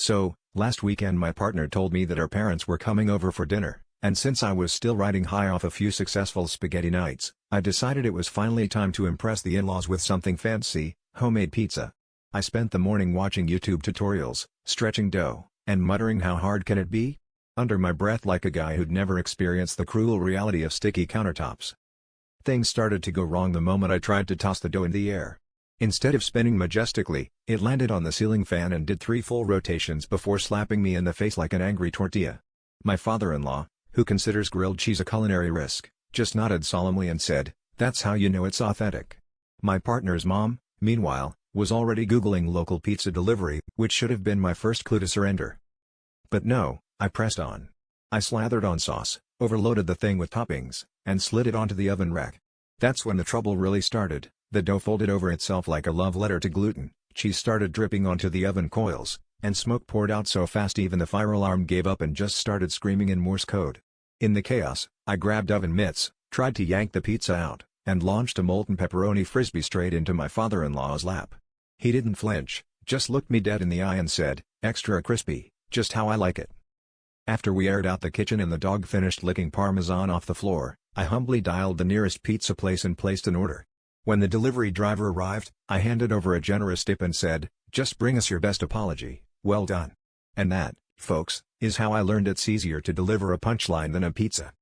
So, last weekend my partner told me that our parents were coming over for dinner, and since I was still riding high off a few successful spaghetti nights, I decided it was finally time to impress the in-laws with something fancy, homemade pizza. I spent the morning watching YouTube tutorials, stretching dough, and muttering how hard can it be? Under my breath like a guy who'd never experienced the cruel reality of sticky countertops. Things started to go wrong the moment I tried to toss the dough in the air. Instead of spinning majestically, it landed on the ceiling fan and did 3 full rotations before slapping me in the face like an angry tortilla. My father-in-law, who considers grilled cheese a culinary risk, just nodded solemnly and said, "That's how you know it's authentic." My partner's mom, meanwhile, was already Googling local pizza delivery, which should have been my first clue to surrender. But no, I pressed on. I slathered on sauce, overloaded the thing with toppings, and slid it onto the oven rack. That's when the trouble really started. The dough folded over itself like a love letter to gluten, cheese started dripping onto the oven coils, and smoke poured out so fast even the fire alarm gave up and just started screaming in Morse code. In the chaos, I grabbed oven mitts, tried to yank the pizza out, and launched a molten pepperoni frisbee straight into my father-in-law's lap. He didn't flinch, just looked me dead in the eye and said, "Extra crispy, just how I like it." After we aired out the kitchen and the dog finished licking Parmesan off the floor, I humbly dialed the nearest pizza place and placed an order. When the delivery driver arrived, I handed over a generous tip and said, "Just bring us your best apology, well done." And that, folks, is how I learned it's easier to deliver a punchline than a pizza.